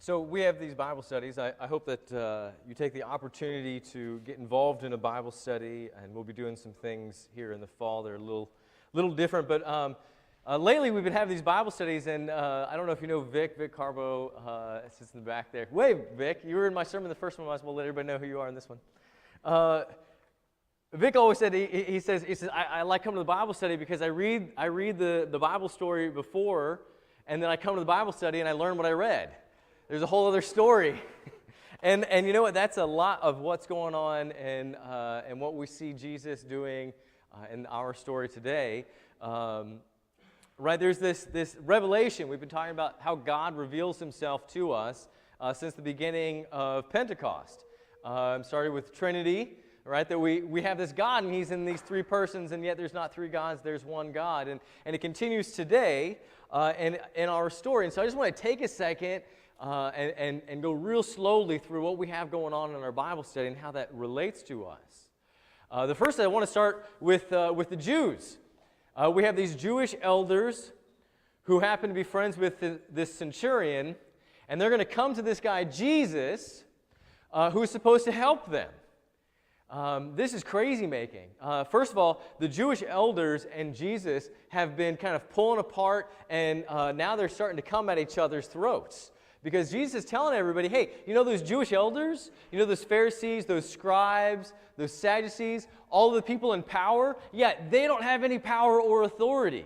So we have these Bible studies. I hope that you take the opportunity to get involved in a Bible study, and we'll be doing some things here in the fall. They're a little different, but lately we've been having these Bible studies, and I don't know if you know Vic Carbo sits in the back there. Wave, Vic. You were in my sermon the first one. I might as well let everybody know who you are in this one. Vic always said, he says, I like coming to the Bible study because I read the Bible story before, and then I come to the Bible study and I learn what I read. There's a whole other story. and you know what? That's a lot of what's going on and what we see Jesus doing in our story today. Right? There's this revelation. We've been talking about how God reveals himself to us since the beginning of Pentecost. Started with Trinity, right? That we have this God, and he's in these three persons, and yet there's not three gods, there's one God. And it continues today in our story. And so I just want to take a second and go real slowly through what we have going on in our Bible study and how that relates to us. The first, I want to start with the Jews. We have these Jewish elders who happen to be friends with this centurion, and they're going to come to this guy, Jesus, who is supposed to help them. This is crazy making. First of all, the Jewish elders and Jesus have been kind of pulling apart, and now they're starting to come at each other's throats. Because Jesus is telling everybody, hey, you know those Jewish elders? You know those Pharisees, those scribes, those Sadducees, all of the people in power? Yeah, they don't have any power or authority.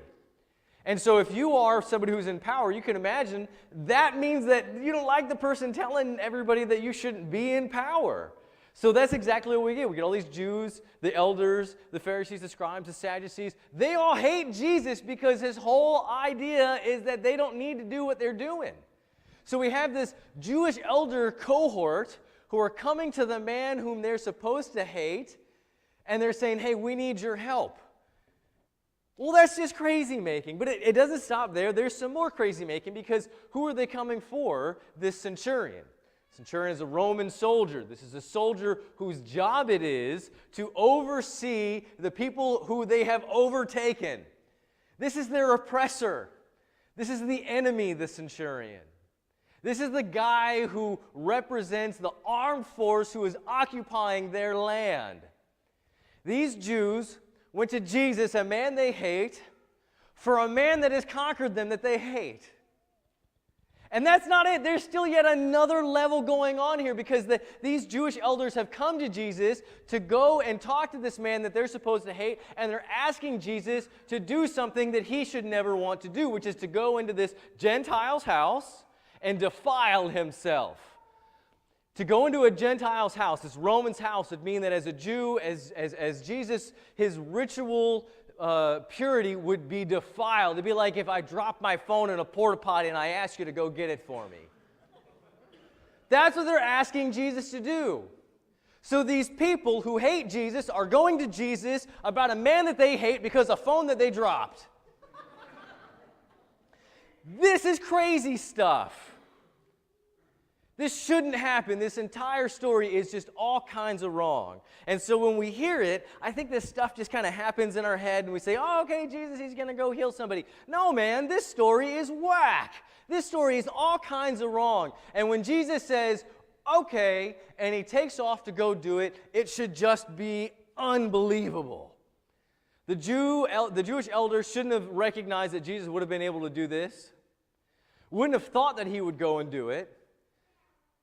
And so if you are somebody who's in power, you can imagine that means that you don't like the person telling everybody that you shouldn't be in power. So that's exactly what we get. We get all these Jews, the elders, the Pharisees, the scribes, the Sadducees. They all hate Jesus because his whole idea is that they don't need to do what they're doing. So we have this Jewish elder cohort who are coming to the man whom they're supposed to hate, and they're saying, hey, we need your help. Well, that's just crazy making, but it doesn't stop there. There's some more crazy making, because who are they coming for? This centurion. Centurion is a Roman soldier. This is a soldier whose job it is to oversee the people who they have overtaken. This is their oppressor. This is the enemy, the centurion. This is the guy who represents the armed force who is occupying their land. These Jews went to Jesus, a man they hate, for a man that has conquered them that they hate. And that's not it. There's still yet another level going on here, because these Jewish elders have come to Jesus to go and talk to this man that they're supposed to hate, and they're asking Jesus to do something that he should never want to do, which is to go into this Gentile's house and defile himself. To go into a Gentile's house, this Roman's house, would mean that as a Jew, as Jesus, his ritual purity would be defiled. It'd be like if I dropped my phone in a porta potty and I asked you to go get it for me. That's what they're asking Jesus to do. So these people who hate Jesus are going to Jesus about a man that they hate because of a phone that they dropped. This is crazy stuff. This shouldn't happen. This entire story is just all kinds of wrong. And so when we hear it, I think this stuff just kind of happens in our head, and we say, oh, okay, Jesus, he's going to go heal somebody. No, man, this story is whack. This story is all kinds of wrong. And when Jesus says, okay, and he takes off to go do it, it should just be unbelievable. The Jewish elders shouldn't have recognized that Jesus would have been able to do this. Wouldn't have thought that he would go and do it.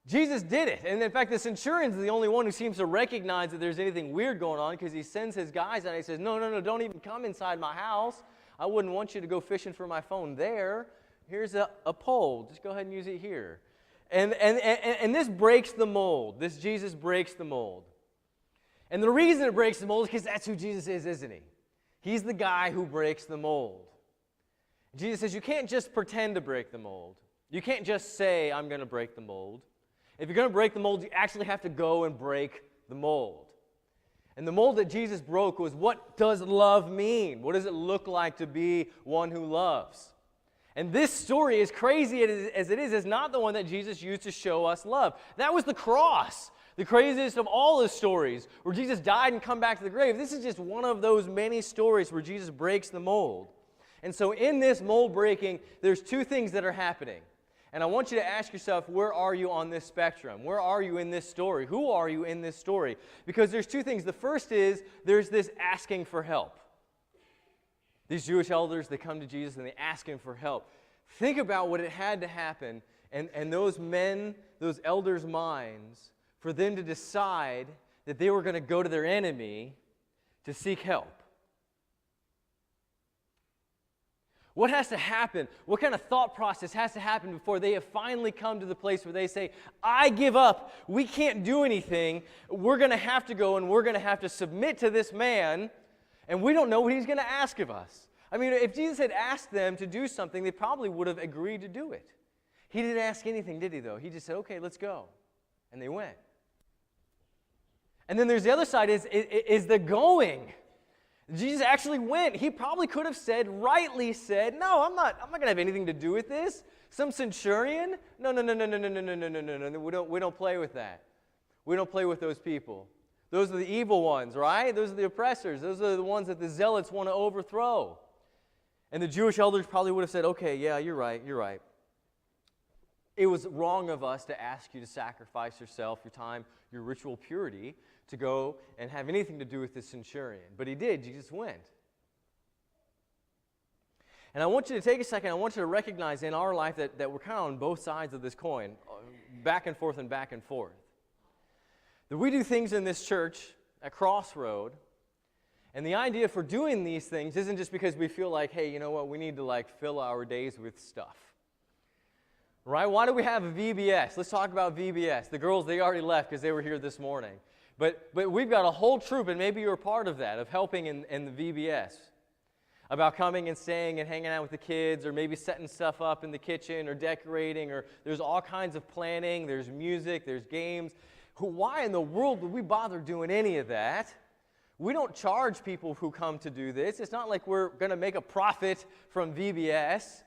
Jesus did it. And in fact, the centurion's the only one who seems to recognize that there's anything weird going on, because he sends his guys out and he says, no, don't even come inside my house. I wouldn't want you to go fishing for my phone there. Here's a pole. Just go ahead and use it here. And this breaks the mold. This Jesus breaks the mold. And the reason it breaks the mold is because that's who Jesus is, isn't he? He's the guy who breaks the mold. Jesus says you can't just pretend to break the mold. You can't just say, I'm going to break the mold. If you're going to break the mold, you actually have to go and break the mold. And the mold that Jesus broke was, what does love mean? What does it look like to be one who loves? And this story, as crazy as it is not the one that Jesus used to show us love. That was the cross, the craziest of all the stories, where Jesus died and come back to the grave. This is just one of those many stories where Jesus breaks the mold. And so in this mold breaking, there's two things that are happening. And I want you to ask yourself, where are you on this spectrum? Where are you in this story? Who are you in this story? Because there's two things. The first is there's this asking for help. These Jewish elders, they come to Jesus and they ask him for help. Think about what it had to happen and those men, those elders' minds, for them to decide that they were going to go to their enemy to seek help. What has to happen? What kind of thought process has to happen before they have finally come to the place where they say, I give up. We can't do anything. We're going to have to go and we're going to have to submit to this man, and we don't know what he's going to ask of us. I mean, if Jesus had asked them to do something, they probably would have agreed to do it. He didn't ask anything, did he, though? He just said, okay, let's go. And they went. And then there's the other side is the going. Jesus actually went. He probably could have said, rightly said, no, I'm not going to have anything to do with this. Some centurion? No. We don't play with that. We don't play with those people. Those are the evil ones, right? Those are the oppressors. Those are the ones that the zealots want to overthrow. And the Jewish elders probably would have said, okay, yeah, you're right. It was wrong of us to ask you to sacrifice yourself, your time, your ritual purity, to go and have anything to do with this centurion. But he did. Jesus went. And I want you to take a second. I want you to recognize in our life that we're kind of on both sides of this coin, back and forth and back and forth. That we do things in this church at Crossroad, and the idea for doing these things isn't just because we feel like, hey, you know what, we need to fill our days with stuff. Right? Why do we have a VBS? Let's talk about VBS. The girls, they already left because they were here this morning. But we've got a whole troop, and maybe you're a part of that, of helping in the VBS. About coming and staying and hanging out with the kids, or maybe setting stuff up in the kitchen, or decorating, or there's all kinds of planning, there's music, there's games. Why in the world would we bother doing any of that? We don't charge people who come to do this. It's not like we're going to make a profit from VBS.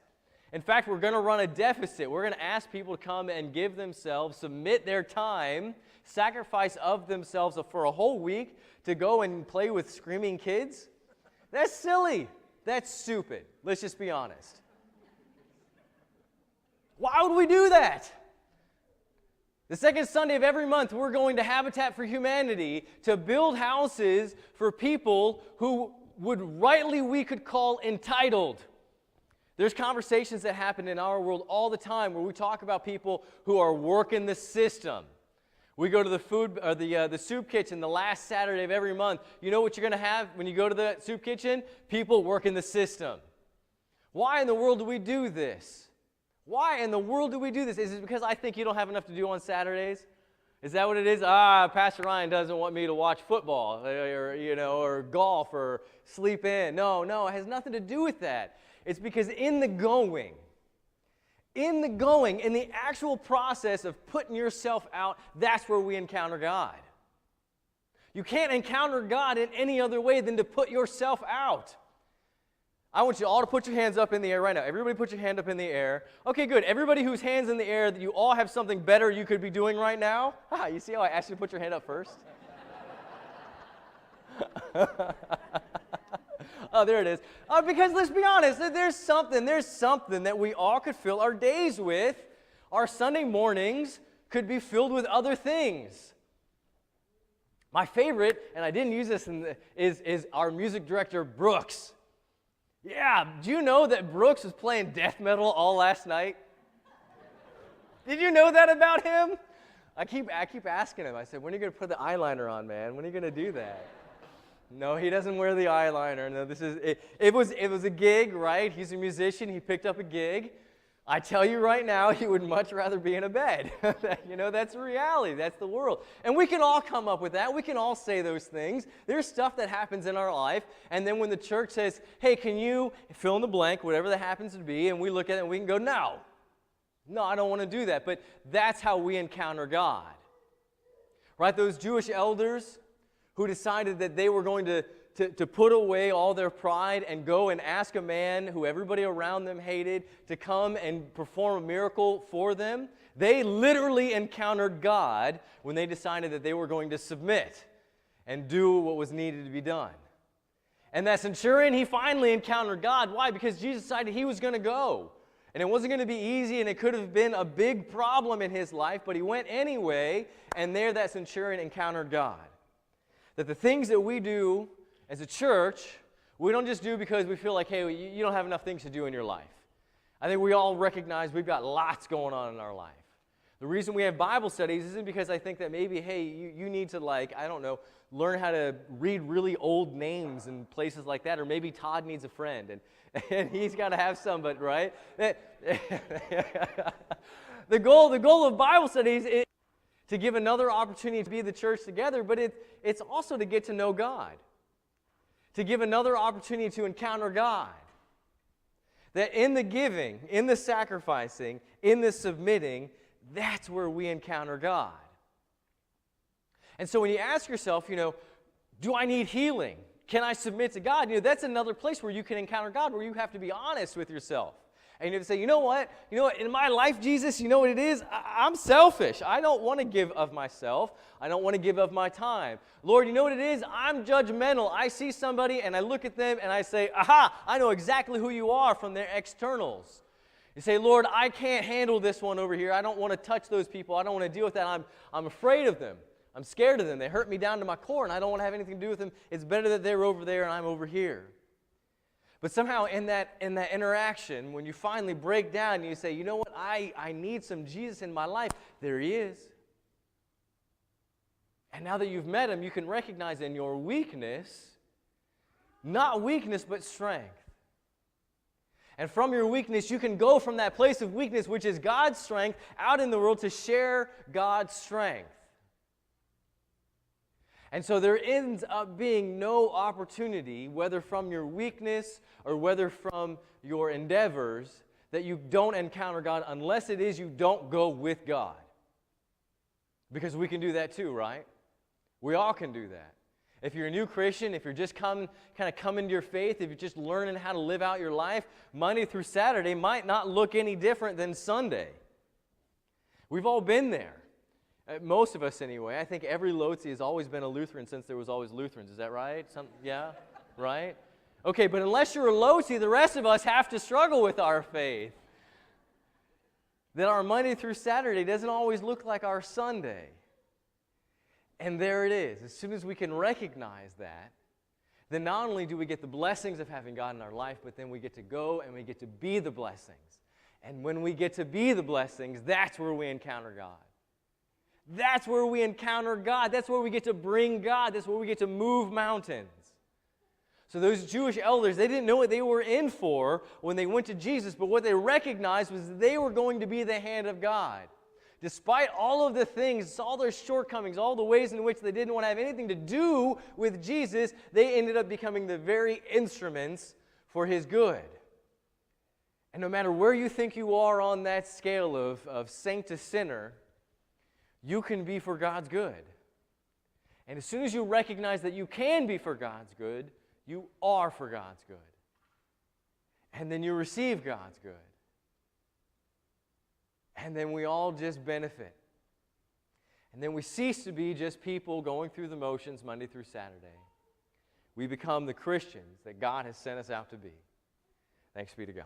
In fact, we're going to run a deficit. We're going to ask people to come and give themselves, submit their time, sacrifice of themselves for a whole week to go and play with screaming kids. That's silly. That's stupid. Let's just be honest. Why would we do that? The second Sunday of every month, we're going to Habitat for Humanity to build houses for people who we could call entitled. There's conversations that happen in our world all the time where we talk about people who are working the system. We go to the soup kitchen the last Saturday of every month. You know what you're going to have when you go to the soup kitchen? People working the system. Why in the world do we do this? Why in the world do we do this? Is it because I think you don't have enough to do on Saturdays? Is that what it is? Pastor Ryan doesn't want me to watch football or golf or sleep in. No, it has nothing to do with that. It's because in the going, in the actual process of putting yourself out, that's where we encounter God. You can't encounter God in any other way than to put yourself out. I want you all to put your hands up in the air right now. Everybody put your hand up in the air. Okay, good. Everybody whose hand's in the air, that you all have something better you could be doing right now. You see how I asked you to put your hand up first? Oh, there it is. Because let's be honest, there's something that we all could fill our days with. Our Sunday mornings could be filled with other things. My favorite, and I didn't use this, is our music director, Brooks. Yeah, do you know that Brooks was playing death metal all last night? Did you know that about him? I keep asking him. I said, when are you going to put the eyeliner on, man? When are you going to do that? No, he doesn't wear the eyeliner. No, it was a gig, right? He's a musician. He picked up a gig. I tell you right now, he would much rather be in a bed. That's the reality. That's the world. And we can all come up with that. We can all say those things. There's stuff that happens in our life, and then when the church says, hey, can you fill in the blank, whatever that happens to be, and we look at it and we can go, no, I don't want to do that. But that's how we encounter God. Right? Those Jewish elders who decided that they were going to put away all their pride and go and ask a man who everybody around them hated to come and perform a miracle for them. They literally encountered God when they decided that they were going to submit and do what was needed to be done. And that centurion, he finally encountered God. Why? Because Jesus decided he was going to go. And it wasn't going to be easy, and it could have been a big problem in his life, but he went anyway, and there that centurion encountered God. That the things that we do as a church, we don't just do because we feel like, hey, you don't have enough things to do in your life. I think we all recognize we've got lots going on in our life. The reason we have Bible studies isn't because I think that maybe, hey, you need to, I don't know, learn how to read really old names and places like that, or maybe Todd needs a friend, and he's got to have somebody, right? The goal of Bible studies is to give another opportunity to be the church together, but it's also to get to know God, to give another opportunity to encounter God. That in the giving, in the sacrificing, in the submitting, that's where we encounter God. And so when you ask yourself, do I need healing? Can I submit to God? That's another place where you can encounter God, where you have to be honest with yourself. And you have to say, you know what, in my life, Jesus, you know what it is? I'm selfish. I don't want to give of myself. I don't want to give of my time. Lord, you know what it is? I'm judgmental. I see somebody and I look at them and I say, aha, I know exactly who you are from their externals. You say, Lord, I can't handle this one over here. I don't want to touch those people. I don't want to deal with that. I'm afraid of them. I'm scared of them. They hurt me down to my core, and I don't want to have anything to do with them. It's better that they're over there and I'm over here. But somehow in that interaction, when you finally break down and you say, you know what, I need some Jesus in my life, there he is. And now that you've met him, you can recognize in your weakness, not weakness, but strength. And from your weakness, you can go from that place of weakness, which is God's strength, out in the world to share God's strength. And so there ends up being no opportunity, whether from your weakness or whether from your endeavors, that you don't encounter God unless it is you don't go with God. Because we can do that too, right? We all can do that. If you're a new Christian, if you're just coming to your faith, if you're just learning how to live out your life, Monday through Saturday might not look any different than Sunday. We've all been there. Most of us anyway. I think every Lotzi has always been a Lutheran since there was always Lutherans. Is that right? Yeah? Right? Okay, but unless you're a Lotzi, the rest of us have to struggle with our faith. That our Monday through Saturday doesn't always look like our Sunday. And there it is. As soon as we can recognize that, then not only do we get the blessings of having God in our life, but then we get to go and we get to be the blessings. And when we get to be the blessings, that's where we encounter God. That's where we encounter God. That's where we get to bring God. That's where we get to move mountains. So those Jewish elders, they didn't know what they were in for when they went to Jesus, but what they recognized was they were going to be the hand of God. Despite all of the things, all their shortcomings, all the ways in which they didn't want to have anything to do with Jesus, they ended up becoming the very instruments for his good. And no matter where you think you are on that scale of saint to sinner, you can be for God's good. And as soon as you recognize that you can be for God's good, you are for God's good. And then you receive God's good. And then we all just benefit. And then we cease to be just people going through the motions Monday through Saturday. We become the Christians that God has sent us out to be. Thanks be to God.